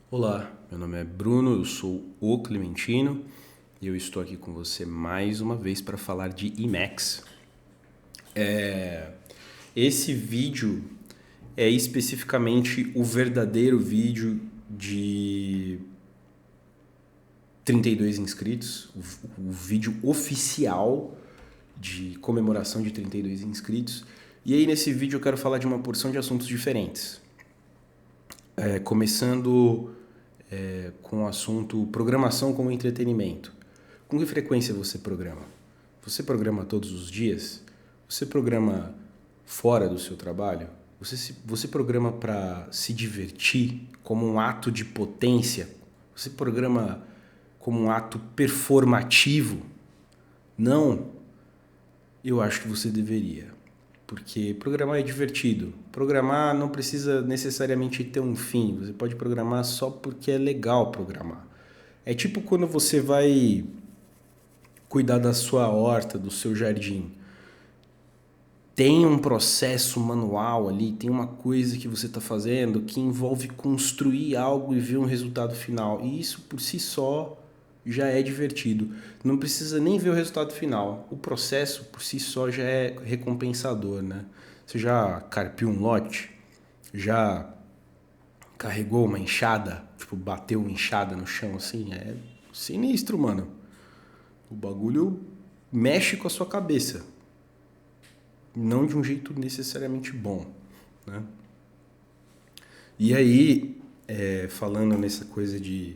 Olá, meu nome é Bruno, eu sou o Clementino e eu estou aqui com você mais uma vez para falar de Emacs. Esse vídeo é especificamente o verdadeiro vídeo de 32 inscritos, o vídeo oficial de comemoração de 32 inscritos. E aí nesse vídeo eu quero falar de uma porção de assuntos diferentes. Começando com o assunto programação como entretenimento. Com que frequência você programa? Você programa todos os dias? Você programa fora do seu trabalho? Você programa para se divertir como um ato de potência? Você programa como um ato performativo? Não, eu acho que você deveria. Porque programar é divertido. Programar não precisa necessariamente ter um fim. Você pode programar só porque é legal programar. É tipo quando você vai cuidar da sua horta, do seu jardim. Tem um processo manual ali, tem uma coisa que você está fazendo que envolve construir algo e ver um resultado final. E isso por si só já é divertido. Não precisa nem ver o resultado final. O processo por si só já é recompensador, né? Você já carpiu um lote? Já carregou uma enxada? Tipo, bateu uma enxada no chão assim? É sinistro, mano. O bagulho mexe com a sua cabeça. Não de um jeito necessariamente bom, né? E aí, falando nessa coisa de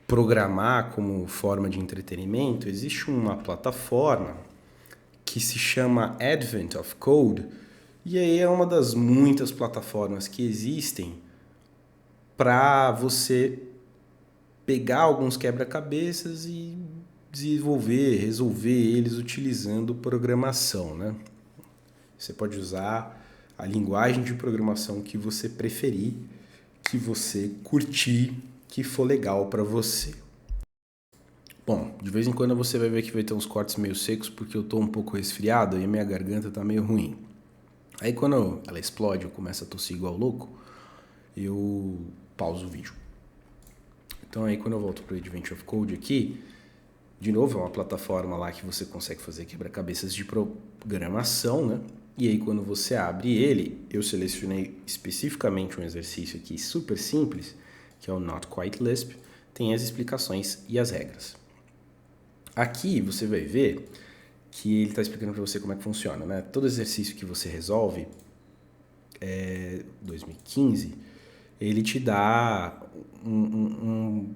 programar como forma de entretenimento, existe uma plataforma que se chama Advent of Code, e aí é uma das muitas plataformas que existem para você pegar alguns quebra-cabeças e desenvolver, resolver eles utilizando programação, né? Você pode usar a linguagem de programação que você preferir, que você curtir, que for legal para você. Bom, de vez em quando você vai ver que vai ter uns cortes meio secos porque eu tô um pouco resfriado e a minha garganta tá meio ruim. Aí quando ela explode, eu começo a tossir igual louco, eu pauso o vídeo. Então aí quando eu volto pro Advent of Code aqui, de novo, é uma plataforma lá que você consegue fazer quebra-cabeças de programação, né? E aí, quando você abre ele, eu selecionei especificamente um exercício aqui super simples, que é o Not Quite Lisp, tem as explicações e as regras. Aqui você vai ver que ele está explicando para você como é que funciona, né? Todo exercício que você resolve, 2015, ele te dá um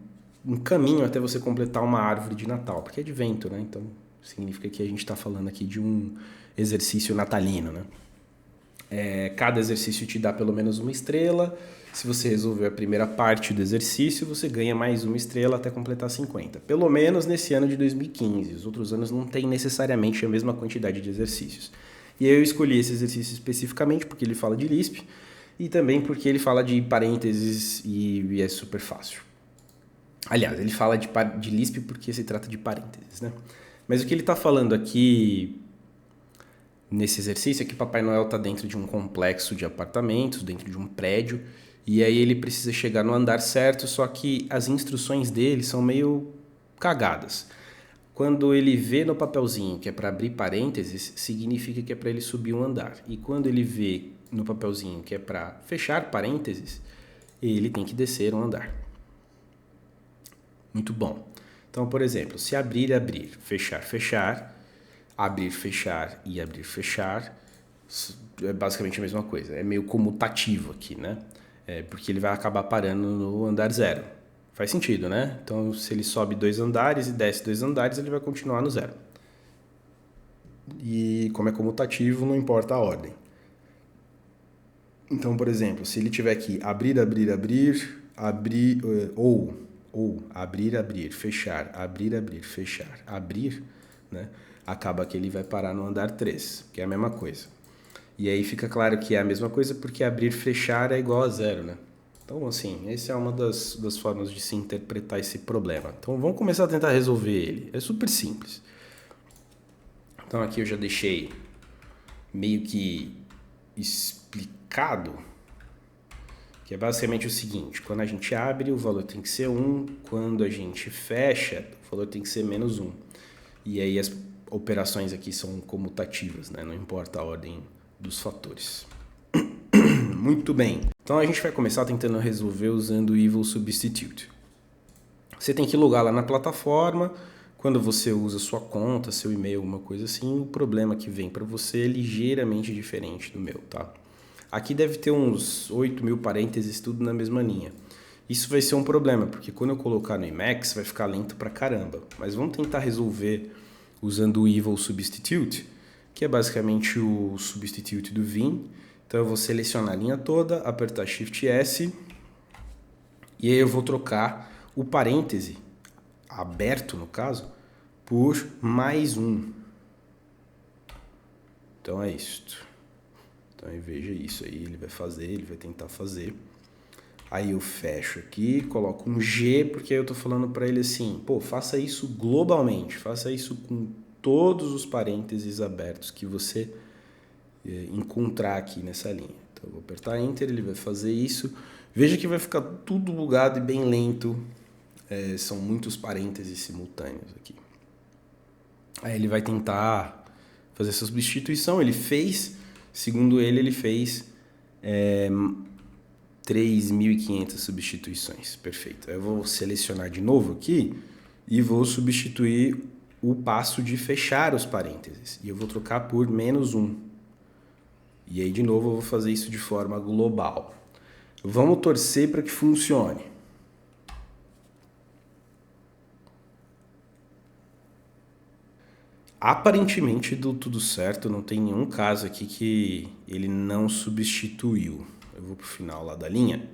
caminho até você completar uma árvore de Natal, porque é advento, né? Então significa que a gente está falando aqui de um exercício natalino, né? Cada exercício te dá pelo menos uma estrela. Se você resolver a primeira parte do exercício, você ganha mais uma estrela até completar 50. Pelo menos nesse ano de 2015. Os outros anos não tem necessariamente a mesma quantidade de exercícios. E eu escolhi esse exercício especificamente porque ele fala de Lisp e também porque ele fala de parênteses e é super fácil. Aliás, ele fala de Lisp porque se trata de parênteses, né? Mas o que ele está falando aqui nesse exercício é que Papai Noel está dentro de um complexo de apartamentos, dentro de um prédio, e aí ele precisa chegar no andar certo, só que as instruções dele são meio cagadas. Quando ele vê no papelzinho que é para abrir parênteses, significa que é para ele subir um andar. E quando ele vê no papelzinho que é para fechar parênteses, ele tem que descer um andar. Muito bom. Então, por exemplo, se abrir, abrir, fechar, fechar, abrir, fechar e abrir, fechar, é basicamente a mesma coisa. É meio comutativo aqui, né? Porque ele vai acabar parando no andar zero. Faz sentido, né? Então, se ele sobe 2 andares e desce 2 andares, ele vai continuar no zero. E como é comutativo, não importa a ordem. Então, por exemplo, se ele tiver que abrir, abrir, abrir, abrir ou abrir, abrir, fechar, fechar, abrir, né? Acaba que ele vai parar no andar 3, que é a mesma coisa. E aí fica claro que é a mesma coisa porque abrir, fechar é igual a zero, né? Então, assim, essa é uma das formas de se interpretar esse problema. Então, vamos começar a tentar resolver ele. É super simples. Então, aqui eu já deixei meio que explicado que é basicamente o seguinte: quando a gente abre, o valor tem que ser 1, quando a gente fecha, o valor tem que ser menos 1. E aí as operações aqui são comutativas, né? Não importa a ordem dos fatores. Muito bem. Então a gente vai começar tentando resolver usando o Evil Substitute. Você tem que logar lá na plataforma. Quando você usa sua conta, seu e-mail, alguma coisa assim, o problema que vem para você é ligeiramente diferente do meu, tá? Aqui deve ter uns 8.000 parênteses, tudo na mesma linha. Isso vai ser um problema, porque quando eu colocar no Emacs vai ficar lento pra caramba. Mas vamos tentar resolver usando o Evil Substitute, que é basicamente o substitute do Vim. Então eu vou selecionar a linha toda, apertar Shift S, e aí eu vou trocar o parêntese, aberto no caso, por mais um. Então é isto. Então aí veja isso aí, ele vai tentar fazer. Aí eu fecho aqui, coloco um G, porque eu tô falando para ele assim, pô, faça isso globalmente, faça isso com todos os parênteses abertos que você encontrar aqui nessa linha. Então eu vou apertar Enter, ele vai fazer isso. Veja que vai ficar tudo bugado e bem lento. São muitos parênteses simultâneos aqui. Aí ele vai tentar fazer essa substituição. Ele fez, segundo ele fez 3.500 substituições. Perfeito. Eu vou selecionar de novo aqui e vou substituir o passo de fechar os parênteses. E eu vou trocar por menos 1. E aí, de novo, eu vou fazer isso de forma global. Vamos torcer para que funcione. Aparentemente deu tudo certo, não tem nenhum caso aqui que ele não substituiu. Eu vou para o final lá da linha.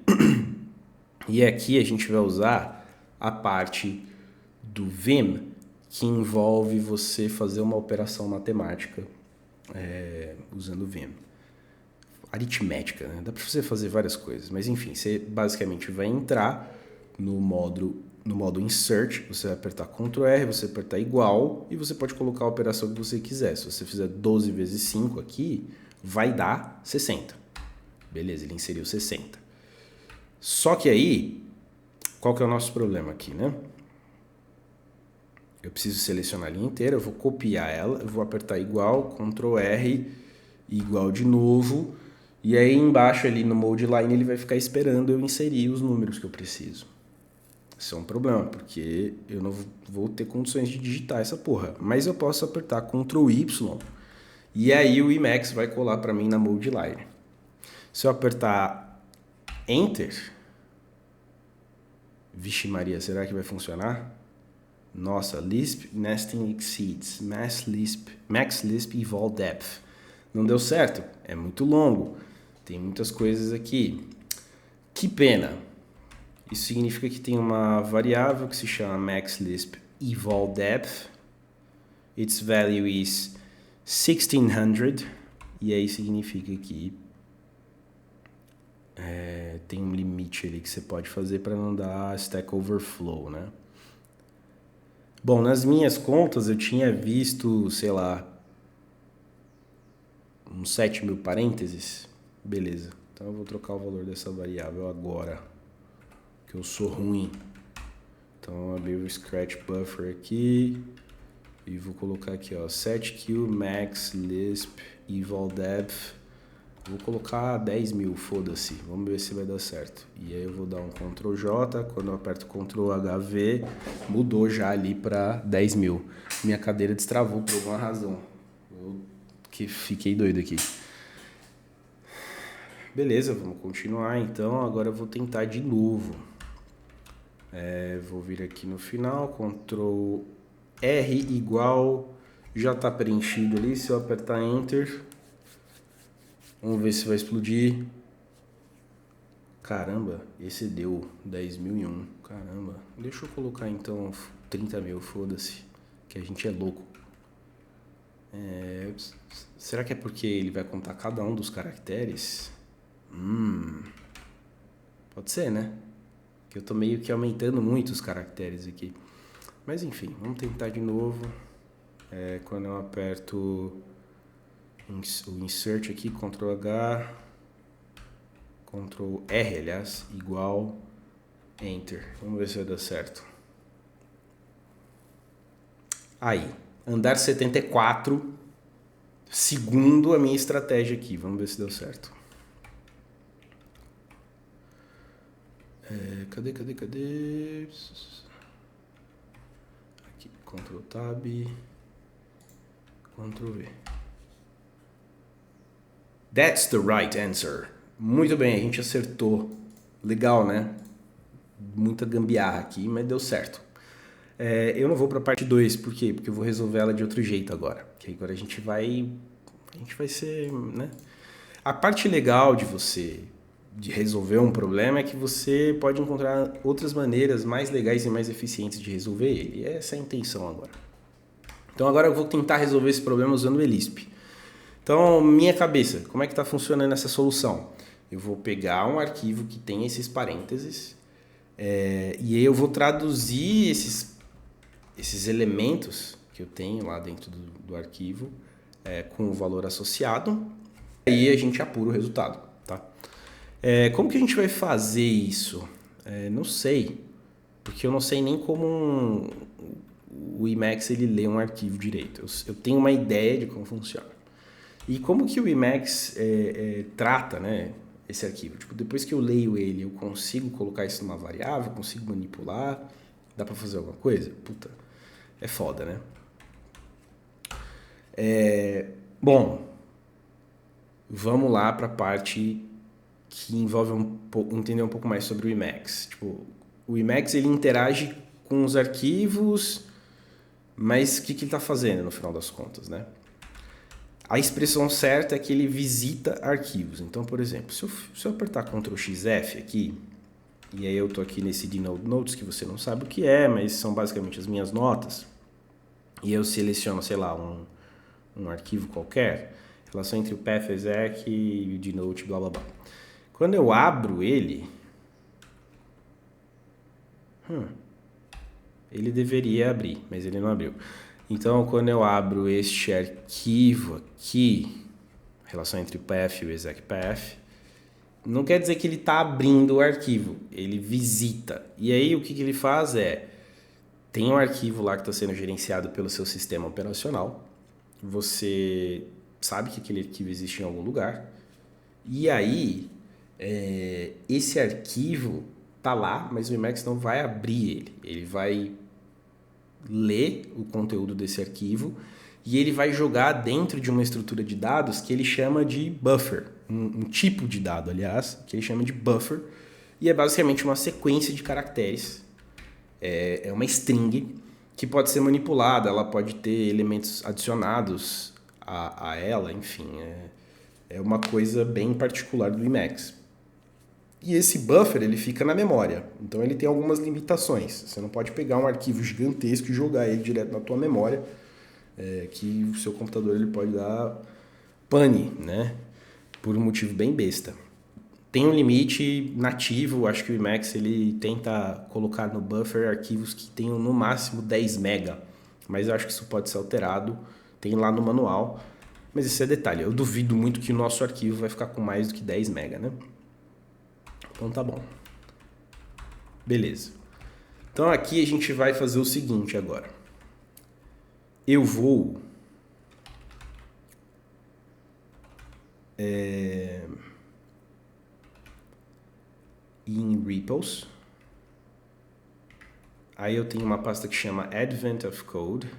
E aqui a gente vai usar a parte do Vim, que envolve você fazer uma operação matemática usando o Vim. Aritmética, né? Dá para você fazer várias coisas, mas enfim, você basicamente vai entrar no modo Insert, você vai apertar Ctrl R, você apertar igual e você pode colocar a operação que você quiser. Se você fizer 12 vezes 5 aqui, vai dar 60. Beleza, ele inseriu 60. Só que aí, qual que é o nosso problema aqui, né? Eu preciso selecionar a linha inteira, eu vou copiar ela, eu vou apertar igual, Ctrl R, igual de novo. E aí embaixo ali no Mode Line ele vai ficar esperando eu inserir os números que eu preciso. Isso é um problema, porque eu não vou ter condições de digitar essa porra. Mas eu posso apertar Ctrl Y e aí o Emacs vai colar para mim na Mode Line. Se eu apertar Enter, vixe Maria, será que vai funcionar? Nossa, Lisp Nesting Exceeds, Max Lisp Evol Depth. Não deu certo, é muito longo. Tem muitas coisas aqui. Que pena. Isso significa que tem uma variável que se chama maxlisp evol depth. Its value is 1600. E aí significa que tem um limite ali que você pode fazer para não dar Stack Overflow, né? Bom, nas minhas contas eu tinha visto, sei lá, uns 7.000 parênteses. Beleza. Então eu vou trocar o valor dessa variável agora, que eu sou ruim. Então abri o Scratch Buffer aqui e vou colocar aqui, ó, setQ max lisp evol depth. Vou colocar 10.000, foda-se. Vamos ver se vai dar certo. E aí eu vou dar um Ctrl J, quando eu aperto Ctrl HV, mudou já ali para 10.000. Minha cadeira destravou por alguma razão. Eu que fiquei doido aqui. Beleza, vamos continuar então. Agora eu vou tentar de novo. Vou vir aqui no final, Ctrl R igual, já está preenchido ali. Se eu apertar Enter, vamos ver se vai explodir. Caramba, esse deu 10.001. Caramba, deixa eu colocar então 30.000, foda-se, que a gente é louco. Será que é porque ele vai contar cada um dos caracteres? Pode ser, né? Que eu tô meio que aumentando muito os caracteres aqui. Mas enfim, vamos tentar de novo. Quando eu aperto o Insert aqui, Ctrl H, Ctrl R, aliás, igual Enter. Vamos ver se vai dar certo. Aí, andar 74, segundo a minha estratégia aqui. Vamos ver se deu certo. Cadê? Aqui, Ctrl Tab, Ctrl V. That's the right answer. Muito bem, a gente acertou. Legal, né? Muita gambiarra aqui, mas deu certo. Eu não vou para a parte 2, por quê? Porque eu vou resolver ela de outro jeito agora. Que agora a gente vai ser, né? A parte legal de resolver um problema é que você pode encontrar outras maneiras mais legais e mais eficientes de resolver ele. E essa é a intenção agora. Então agora eu vou tentar resolver esse problema usando o Lisp. Então, minha cabeça, como é que está funcionando essa solução? Eu vou pegar um arquivo que tem esses parênteses e aí eu vou traduzir esses elementos que eu tenho lá dentro do arquivo com o valor associado. Aí a gente apura o resultado, tá? Como que a gente vai fazer isso? Não sei, porque eu não sei nem como o Emacs ele lê um arquivo direito. Eu tenho uma ideia de como funciona. E como que o Emacs trata, né, esse arquivo? Tipo, depois que eu leio ele, eu consigo colocar isso numa variável, consigo manipular, dá para fazer alguma coisa? Puta, é foda, né? Bom, vamos lá para a parte que envolve entender um pouco mais sobre o Emacs. Tipo, o Emacs ele interage com os arquivos, mas o que ele está fazendo no final das contas, né? A expressão certa é que ele visita arquivos. Então, por exemplo, se eu apertar Ctrl XF aqui, e aí eu estou aqui nesse Denote Notes, que você não sabe o que é, mas são basicamente as minhas notas, e eu seleciono, sei lá, um arquivo qualquer, relação entre o path.exec e o denote, blá blá blá. Quando eu abro ele, ele deveria abrir, mas ele não abriu. Então, quando eu abro este arquivo aqui, relação entre o path e o execpath, não quer dizer que ele está abrindo o arquivo, ele visita. E aí o que ele faz tem um arquivo lá que está sendo gerenciado pelo seu sistema operacional, você sabe que aquele arquivo existe em algum lugar, e aí esse arquivo está lá, mas o Emacs não vai abrir ele, ele vai ler o conteúdo desse arquivo e ele vai jogar dentro de uma estrutura de dados que ele chama de buffer, um tipo de dado, aliás, que ele chama de buffer, e é basicamente uma sequência de caracteres, é uma string que pode ser manipulada, ela pode ter elementos adicionados a ela, enfim, é uma coisa bem particular do Emacs. E esse buffer ele fica na memória, então ele tem algumas limitações. Você não pode pegar um arquivo gigantesco e jogar ele direto na tua memória, que o seu computador ele pode dar pane, né? Por um motivo bem besta. Tem um limite nativo, acho que o Emacs ele tenta colocar no buffer arquivos que tenham no máximo 10 MB, mas eu acho que isso pode ser alterado, tem lá no manual, mas esse é detalhe. Eu duvido muito que o nosso arquivo vai ficar com mais do que 10 MB, né? Então tá bom. Beleza. Então aqui a gente vai fazer o seguinte agora. Eu vou em Repos. Aí eu tenho uma pasta que chama Advent of Code.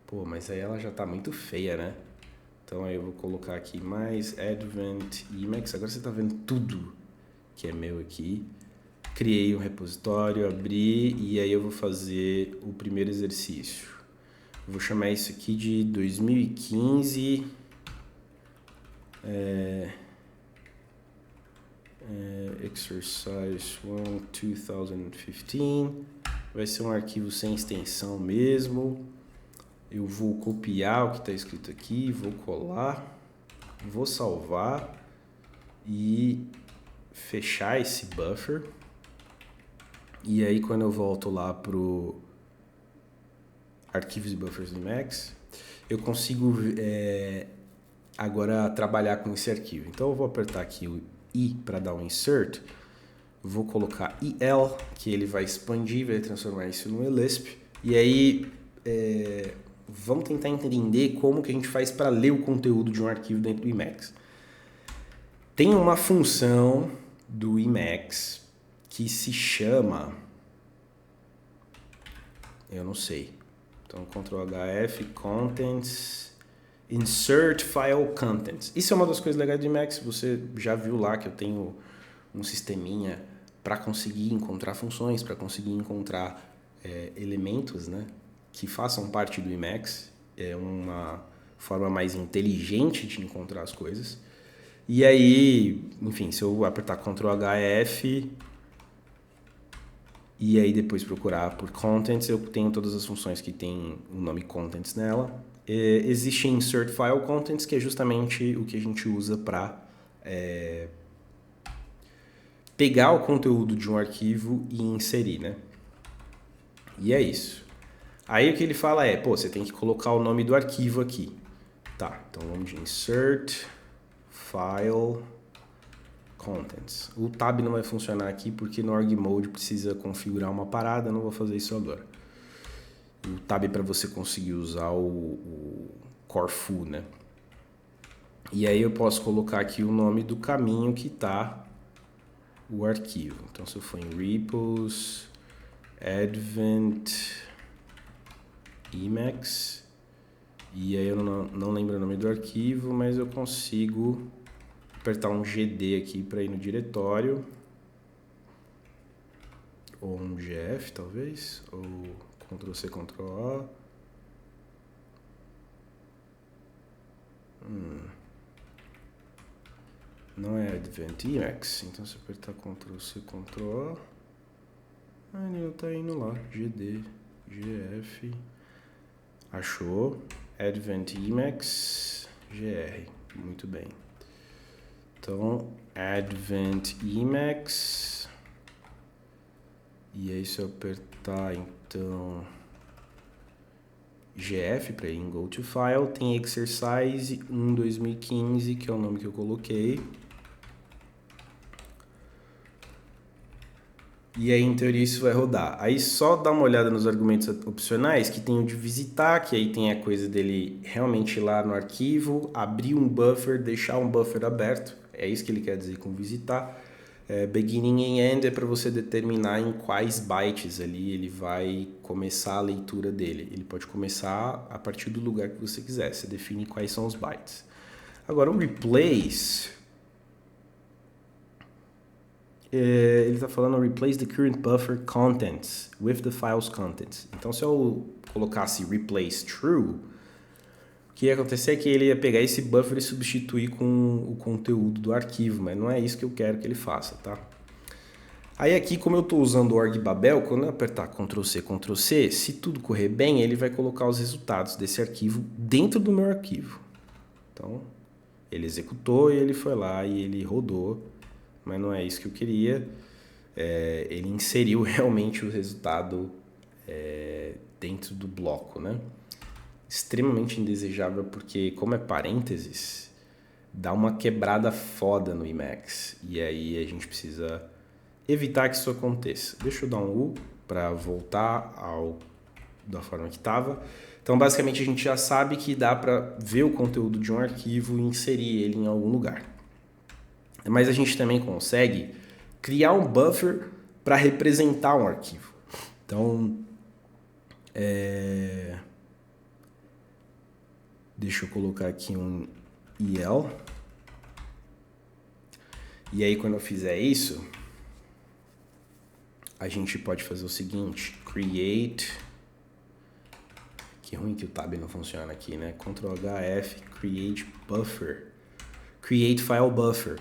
Pô, mas aí ela já tá muito feia, né? Então aí eu vou colocar aqui mais Advent Emacs. Agora você tá vendo tudo que é meu aqui. Criei um repositório, abri e aí eu vou fazer o primeiro exercício. Eu vou chamar isso aqui de 2015 Exercise 1 2015. Vai ser um arquivo sem extensão mesmo. Eu vou copiar o que está escrito aqui, vou colar, vou salvar e fechar esse buffer. E aí quando eu volto lá pro arquivos e buffers do Emacs, eu consigo agora trabalhar com esse arquivo. Então eu vou apertar aqui o I para dar um insert, vou colocar IL, que ele vai expandir, vai transformar isso no Lisp. E aí, vamos tentar entender como que a gente faz para ler o conteúdo de um arquivo dentro do Emacs. Tem uma função do Emacs que se chama... Eu não sei. Então, Ctrl HF, Contents, Insert File Contents. Isso é uma das coisas legais do Emacs. Você já viu lá que eu tenho um sisteminha para conseguir encontrar funções, para conseguir encontrar elementos, né, que façam parte do Emacs. É uma forma mais inteligente de encontrar as coisas. E aí, enfim, se eu apertar Ctrl HF e aí depois procurar por Contents, eu tenho todas as funções que tem o nome Contents nela. Existe Insert File Contents, que é justamente o que a gente usa para pegar o conteúdo de um arquivo e inserir, né? E é isso. Aí o que ele fala é, você tem que colocar o nome do arquivo aqui. Tá, então vamos de Insert File Contents. O tab não vai funcionar aqui porque no org mode precisa configurar uma parada, não vou fazer isso agora. O tab é para você conseguir usar o Corfu, né? E aí eu posso colocar aqui o nome do caminho que está o arquivo. Então se eu for em repos, advent Emacs, e aí eu não lembro o nome do arquivo, mas eu consigo apertar um GD aqui para ir no diretório, ou um GF talvez, ou Ctrl C, Ctrl A. Não é Advent Emacs, então se eu apertar Ctrl C, Ctrl A, ele não está indo lá, GD, GF, achou, Advent Emacs, GR, muito bem. Então, Advent Emacs, e aí se eu apertar então GF para ir em Go to File, tem Exercise 1 2015, que é o nome que eu coloquei. E aí, em teoria, isso vai rodar. Aí, só dá uma olhada nos argumentos opcionais, que tem o de visitar, que aí tem a coisa dele realmente ir lá no arquivo, abrir um buffer, deixar um buffer aberto. É isso que ele quer dizer com visitar. Beginning and end é para você determinar em quais bytes ali ele vai começar a leitura dele. Ele pode começar a partir do lugar que você quiser. Você define quais são os bytes. Agora, o replace... ele está falando replace the current buffer contents with the file's contents. Então, se eu colocasse replace true, o que ia acontecer é que ele ia pegar esse buffer e substituir com o conteúdo do arquivo, mas não é isso que eu quero que ele faça, tá? Aí aqui, como eu estou usando o org Babel, quando eu apertar Ctrl C, se tudo correr bem, ele vai colocar os resultados desse arquivo dentro do meu arquivo. Então, ele executou e ele foi lá e ele rodou. Mas não é isso que eu queria. Ele inseriu realmente o resultado dentro do bloco, né? Extremamente indesejável porque, como é parênteses, dá uma quebrada foda no Emacs. E aí a gente precisa evitar que isso aconteça. Deixa eu dar um U para voltar da forma que estava. Então, basicamente, a gente já sabe que dá para ver o conteúdo de um arquivo e inserir ele em algum lugar. Mas a gente também consegue criar um buffer para representar um arquivo. Então, deixa eu colocar aqui um IL. E aí, quando eu fizer isso, a gente pode fazer o seguinte, create... Que ruim que o tab não funciona aqui, né? Ctrl HF, create buffer. Create file buffer.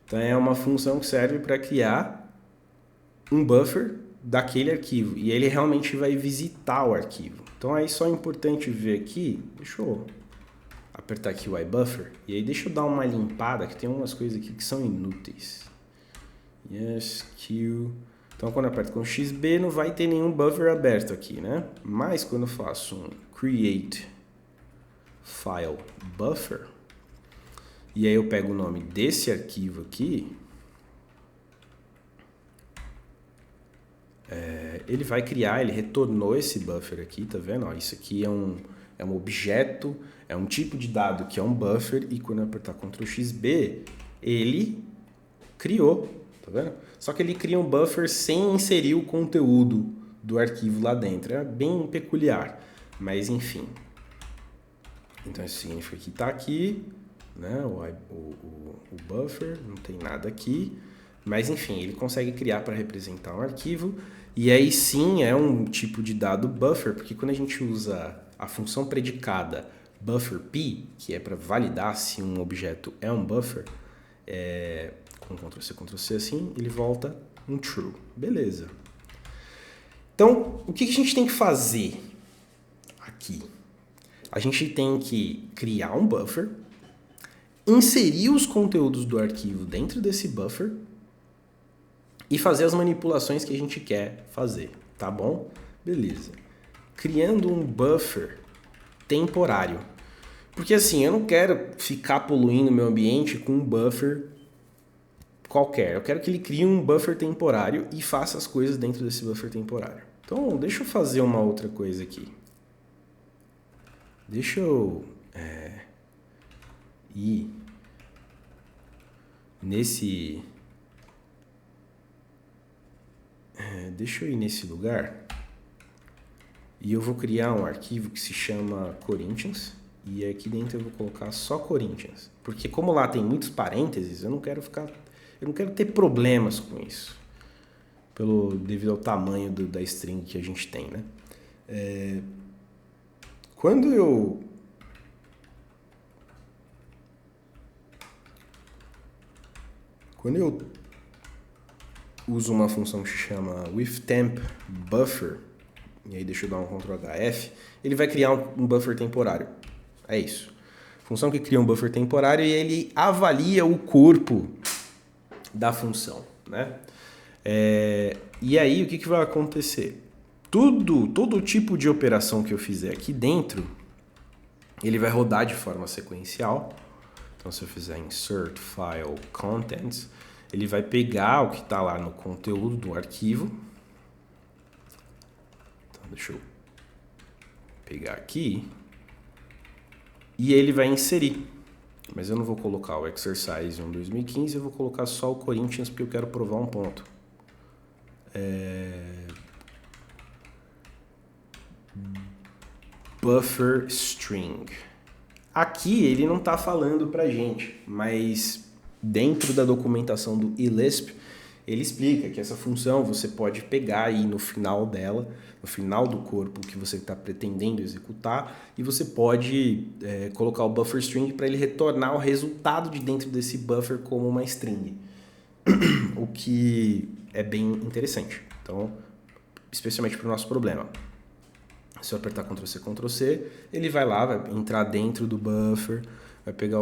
Então, é uma função que serve para criar um buffer daquele arquivo. E ele realmente vai visitar o arquivo. Então, aí só é importante ver aqui. Deixa eu apertar aqui o iBuffer. E aí deixa eu dar uma limpada, que tem umas coisas aqui que são inúteis. Yes, Q. Então, quando eu aperto com XB, não vai ter nenhum buffer aberto aqui, né? Mas, quando eu faço um create file buffer... E aí eu pego o nome desse arquivo aqui, ele vai criar, ele retornou esse buffer aqui, tá vendo? Ó, isso aqui é um objeto, é um tipo de dado que é um buffer, e quando eu apertar Ctrl XB, ele criou, tá vendo? Só que ele cria um buffer sem inserir o conteúdo do arquivo lá dentro. É bem peculiar, mas enfim. Então isso significa que está aqui, né? O buffer, não tem nada aqui. Mas enfim, ele consegue criar para representar um arquivo. E aí sim é um tipo de dado buffer, porque quando a gente usa a função predicada bufferp, que é para validar se um objeto é um buffer, com Ctrl+C, Ctrl+C assim, ele volta um true. Beleza. Então, o que a gente tem que fazer aqui? A gente tem que criar um buffer, inserir os conteúdos do arquivo dentro desse buffer e fazer as manipulações que a gente quer fazer, tá bom? Beleza. Criando um buffer temporário. Porque assim, eu não quero ficar poluindo meu ambiente com um buffer qualquer. Eu quero que ele crie um buffer temporário e faça as coisas dentro desse buffer temporário. Então, deixa eu fazer uma outra coisa aqui. Deixa eu ir nesse... deixa eu ir nesse lugar e eu vou criar um arquivo que se chama Corinthians, e aqui dentro eu vou colocar só Corinthians, porque como lá tem muitos parênteses, eu não quero ter problemas com isso, devido ao tamanho da string que a gente tem, né? Quando eu uso uma função que se chama withTempBuffer, e aí deixa eu dar um Ctrl HF, ele vai criar um buffer temporário. É isso. Função que cria um buffer temporário e ele avalia o corpo da função, né? E aí o que vai acontecer? Todo tipo de operação que eu fizer aqui dentro, ele vai rodar de forma sequencial. Então, se eu fizer insert file contents, ele vai pegar o que está lá no conteúdo do arquivo. Então, deixa eu pegar aqui. E ele vai inserir. Mas eu não vou colocar o exercise 1 2015, eu vou colocar só o Corinthians porque eu quero provar um ponto. Buffer string. Aqui ele não está falando para gente, mas dentro da documentação do eLisp, ele explica que essa função você pode pegar aí no final dela, no final do corpo que você está pretendendo executar, e você pode colocar o buffer string para ele retornar o resultado de dentro desse buffer como uma string, o que é bem interessante. Então, especialmente para o nosso problema. Se eu apertar Ctrl+C, Ctrl+C, ele vai lá, vai entrar dentro do buffer, vai pegar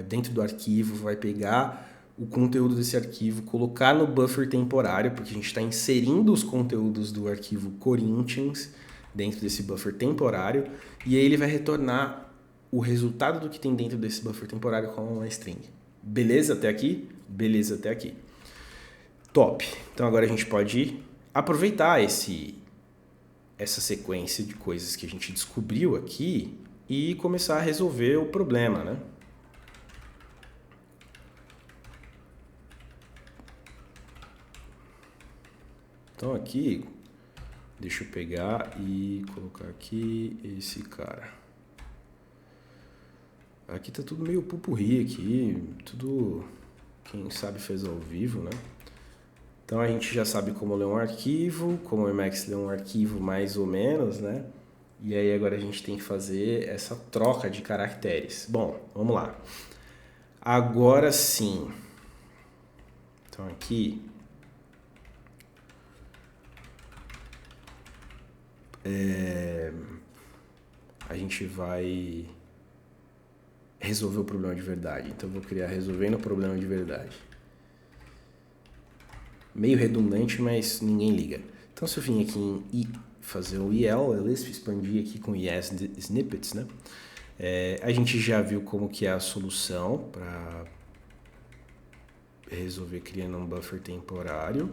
dentro do arquivo, vai pegar o conteúdo desse arquivo, colocar no buffer temporário, porque a gente está inserindo os conteúdos do arquivo Corinthians dentro desse buffer temporário, e aí ele vai retornar o resultado do que tem dentro desse buffer temporário como uma string. Beleza até aqui? Beleza até aqui. Top! Então agora a gente pode aproveitar essa sequência de coisas que a gente descobriu aqui e começar a resolver o problema, né? Então aqui, deixa eu pegar e colocar aqui esse cara. Aqui tá tudo meio pupurri aqui, tudo quem sabe fez ao vivo, né? Então a gente já sabe como ler um arquivo, como o Emacs lê um arquivo mais ou menos, né? E aí agora a gente tem que fazer essa troca de caracteres. Bom, vamos lá. Agora sim. Então aqui... a gente vai resolver o problema de verdade. Então eu vou criar resolvendo o problema de verdade. Meio redundante, mas ninguém liga. Então se eu vim aqui em fazer o eLisp, expandir aqui com snippets, né? A gente já viu como que é a solução para resolver criando um buffer temporário.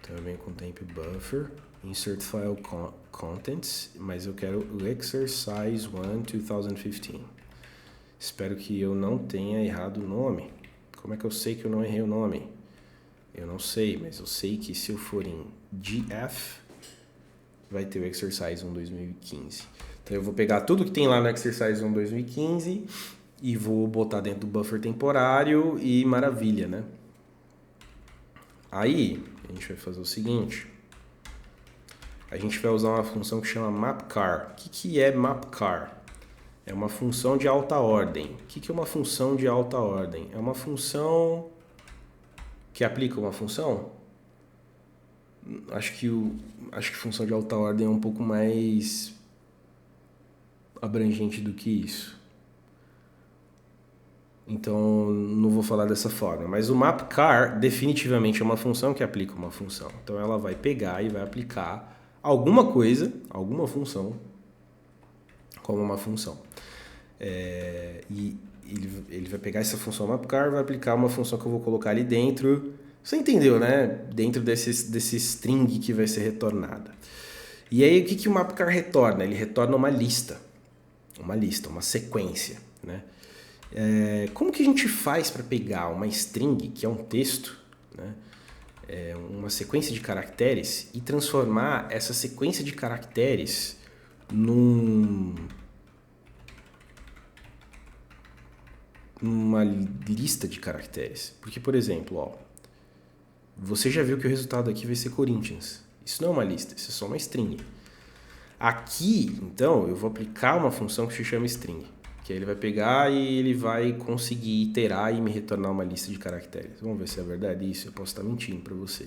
Então eu venho com temp buffer, insert file contents, mas eu quero o exercise 1 2015. Espero que eu não tenha errado o nome. Como é que eu sei que eu não errei o nome? Eu não sei, mas eu sei que se eu for em GF, vai ter o exercise 1 2015. Então eu vou pegar tudo que tem lá no exercise 1 2015 e vou botar dentro do buffer temporário e maravilha, né? Aí a gente vai fazer o seguinte. A gente vai usar uma função que chama mapcar. O que é mapcar? É uma função de alta ordem. O que é uma função de alta ordem? É uma função que aplica uma função? Acho que função de alta ordem é um pouco mais abrangente do que isso. Então, não vou falar dessa forma. Mas o mapcar definitivamente é uma função que aplica uma função. Então, ela vai pegar e vai aplicar alguma coisa, alguma função, como uma função. E ele vai pegar essa função mapcar e vai aplicar uma função que eu vou colocar ali dentro. Você entendeu, né? Dentro desse string que vai ser retornada. E aí, o que o mapcar retorna? Ele retorna uma lista, uma sequência, né? Como que a gente faz para pegar uma string, que é um texto, né? Uma sequência de caracteres, e transformar essa sequência de caracteres numa lista de caracteres? Porque, por exemplo, você já viu que o resultado aqui vai ser Corinthians. Isso não é uma lista, isso é só uma string. Aqui, então, eu vou aplicar uma função que se chama string, que aí ele vai pegar e ele vai conseguir iterar e me retornar uma lista de caracteres. Vamos ver se é verdade isso. Eu posso estar mentindo para você.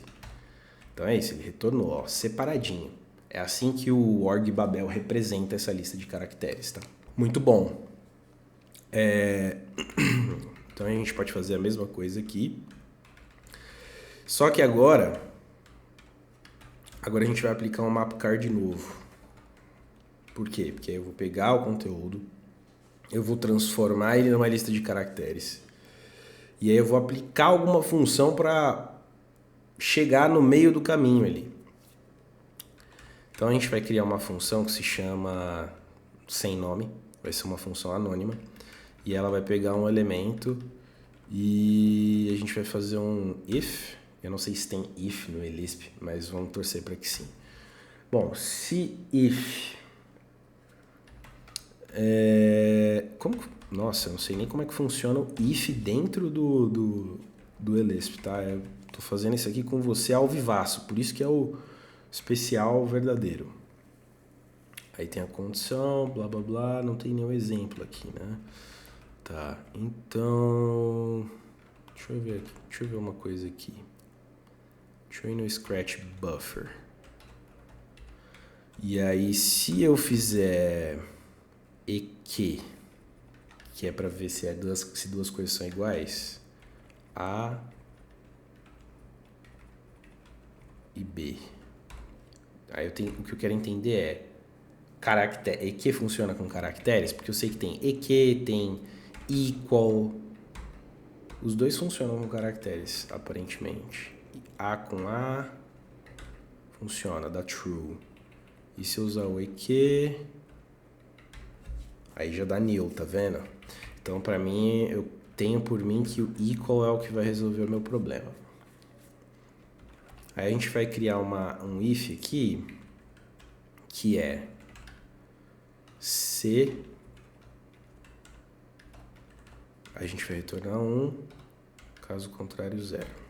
Então é isso, ele retornou, separadinho. É assim que o org Babel representa essa lista de caracteres, tá? Muito bom. Então a gente pode fazer a mesma coisa aqui. Só que agora a gente vai aplicar um mapcar de novo. Por quê? Porque aí eu vou pegar o conteúdo, eu vou transformar ele numa lista de caracteres. E aí eu vou aplicar alguma função para chegar no meio do caminho ali. Então a gente vai criar uma função que se chama sem nome, vai ser uma função anônima, e ela vai pegar um elemento e a gente vai fazer um if. Eu não sei se tem if no Lisp, mas vamos torcer para que sim. Bom, se if... Nossa, eu não sei nem como é que funciona o if dentro do Lisp, tá? Eu tô fazendo isso aqui com você ao vivaço, por isso que é o especial verdadeiro. Aí tem a condição, blá blá blá, não tem nenhum exemplo aqui, né? Tá, então... Deixa eu ver uma coisa aqui. Deixa eu ir no Scratch Buffer. E aí, se eu fizer EQ, que é para ver se duas coisas são iguais, A e B. Aí o que eu quero entender é EQ funciona com caracteres, porque eu sei que tem EQ, tem equal. Os dois funcionam com caracteres, aparentemente. A com A funciona, dá true. E se eu usar o EQ, aí já dá nil, tá vendo? Então, pra mim, eu tenho por mim que o equal é o que vai resolver o meu problema. Aí a gente vai criar um if aqui, que é se a gente vai retornar 1, caso contrário 0.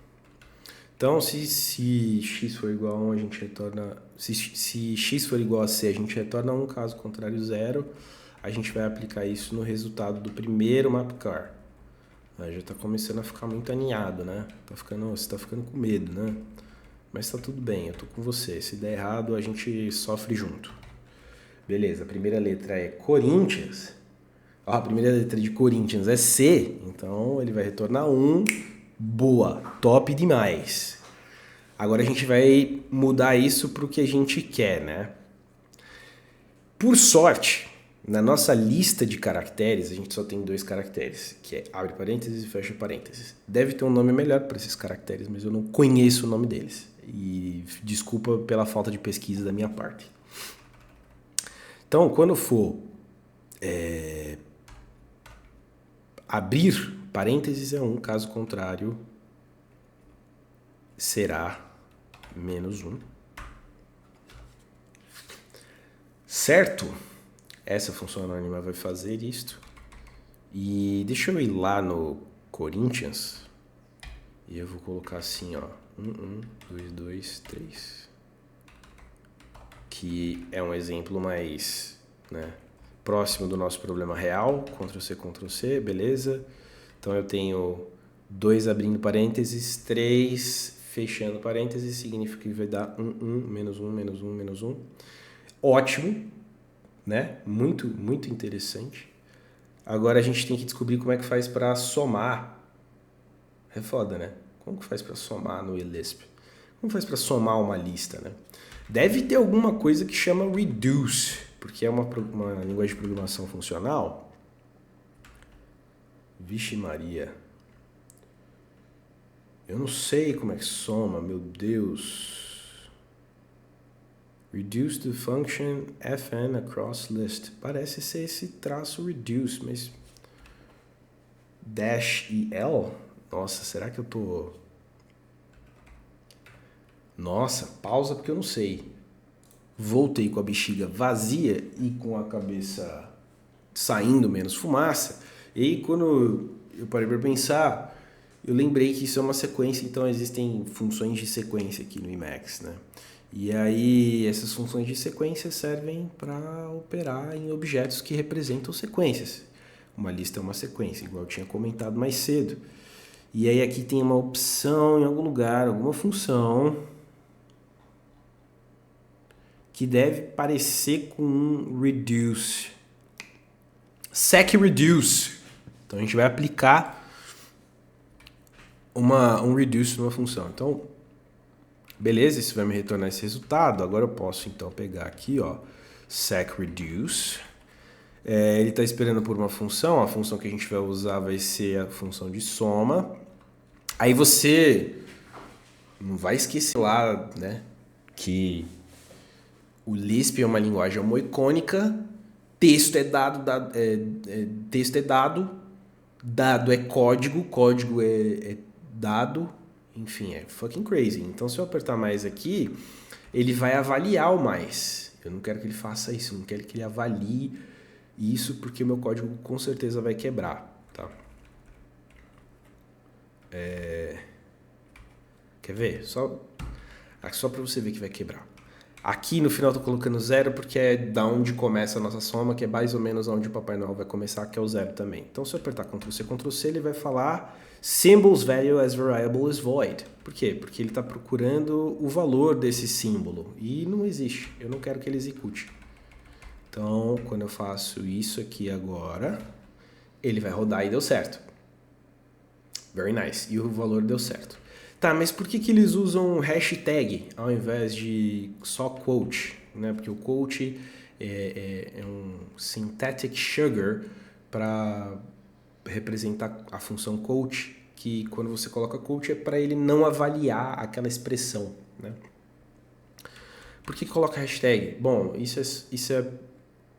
Então, se x for igual a 1, a gente retorna... Se x for igual a c, a gente retorna 1, caso contrário 0. A gente vai aplicar isso no resultado do primeiro mapcar. Aí já está começando a ficar muito aninhado, né? Você está ficando com medo, né? Mas tá tudo bem, eu tô com você. Se der errado, a gente sofre junto. Beleza, a primeira letra é Corinthians. A primeira letra de Corinthians é C, então ele vai retornar 1. Boa, top demais. Agora a gente vai mudar isso para o que a gente quer, né? Por sorte, na nossa lista de caracteres, a gente só tem 2 caracteres, que é abre parênteses e fecha parênteses. Deve ter um nome melhor para esses caracteres, mas eu não conheço o nome deles. E desculpa pela falta de pesquisa da minha parte. Então, quando for abrir parênteses é 1, caso contrário, será menos 1. Certo? Essa função anônima vai fazer isto. E deixa eu ir lá no Corinthians e eu vou colocar assim, ó, 1, 2, 2, 3. Que é um exemplo mais, né, próximo do nosso problema real. Ctrl+C, Ctrl+C, beleza. Então eu tenho 2 abrindo parênteses, 3 fechando parênteses, significa que vai dar 1, 1, menos 1, menos 1, menos 1. Ótimo, né? Muito, muito interessante. Agora a gente tem que descobrir como é que faz para somar. É foda, né? Como que faz para somar no eLisp? Como faz para somar uma lista, né? Deve ter alguma coisa que chama reduce, porque é uma linguagem de programação funcional. Vixe Maria. Eu não sei como é que soma, meu Deus. Reduce the function fn across list. Parece ser esse traço reduce, mas... Dash e L? Nossa, será que eu tô... Nossa, pausa porque eu não sei. Voltei com a bexiga vazia e com a cabeça saindo menos fumaça. E aí, quando eu parei para pensar, eu lembrei que isso é uma sequência, então existem funções de sequência aqui no Emacs, né? E aí, essas funções de sequência servem para operar em objetos que representam sequências. Uma lista é uma sequência, igual eu tinha comentado mais cedo. E aí aqui tem uma opção em algum lugar, alguma função que deve parecer com um reduce. SecReduce. Então a gente vai aplicar um reduce numa função. Então, beleza, isso vai me retornar esse resultado. Agora eu posso então pegar aqui, ó, SecReduce. Ele está esperando por uma função. A função que a gente vai usar vai ser a função de soma. Aí você não vai esquecer lá, né, que o Lisp é uma linguagem homoicônica, texto é dado, texto é dado, dado é código, código é dado, enfim, é fucking crazy. Então, se eu apertar mais aqui, ele vai avaliar o mais. Eu não quero que ele faça isso, eu não quero que ele avalie isso, porque o meu código com certeza vai quebrar, tá? Quer ver? Só para você ver que vai quebrar. Aqui no final eu tô colocando 0 porque é da onde começa a nossa soma, que é mais ou menos onde o Papai Noel vai começar, que é o 0 também. Então se eu apertar Ctrl+C, Ctrl+C, ele vai falar symbols value as variable is void. Por quê? Porque ele está procurando o valor desse símbolo e não existe. Eu não quero que ele execute. Então, quando eu faço isso aqui agora, ele vai rodar e deu certo. Very nice. E o valor deu certo. Tá, mas por que eles usam hashtag ao invés de só quote? Né? Porque o quote é um synthetic sugar para representar a função quote, que quando você coloca quote é para ele não avaliar aquela expressão. Né? Por que coloca hashtag? Bom, isso é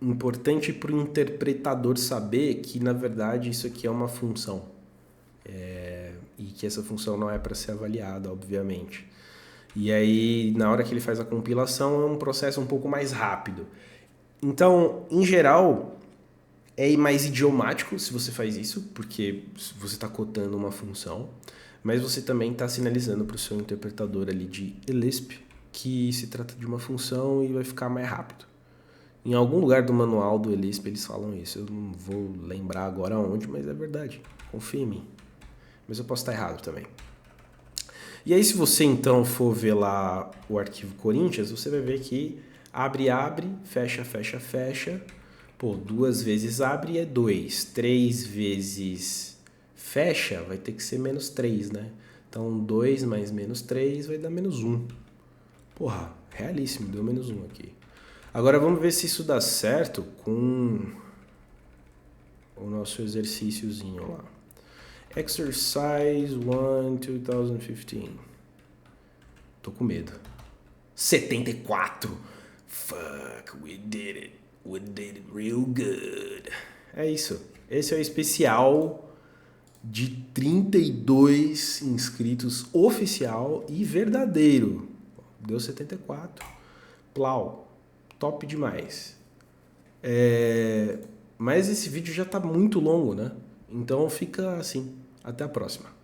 importante para o interpretador saber que, na verdade, isso aqui é uma função. E que essa função não é para ser avaliada, obviamente. E aí, na hora que ele faz a compilação, é um processo um pouco mais rápido. Então, em geral, é mais idiomático se você faz isso, porque você está cotando uma função, mas você também está sinalizando para o seu interpretador ali de eLisp que se trata de uma função e vai ficar mais rápido. Em algum lugar do manual do eLisp eles falam isso. Eu não vou lembrar agora onde, mas é verdade. Confia em mim. Mas eu posso estar errado também. E aí, se você então for ver lá o arquivo Corinthians, você vai ver que abre, fecha, fecha, fecha. Pô, 2 vezes abre é 2. 3 vezes fecha vai ter que ser menos 3, né? Então, 2 mais menos 3 vai dar menos 1. Porra, realíssimo, deu menos 1 aqui. Agora, vamos ver se isso dá certo com o nosso exercíciozinho lá. Exercise 1, 2015. Tô com medo. 74. Fuck, we did it. We did it real good. É isso. Esse é o especial de 32 inscritos oficial e verdadeiro. Deu 74. Plau. Top demais. Mas esse vídeo já tá muito longo, né? Então fica assim. Até a próxima.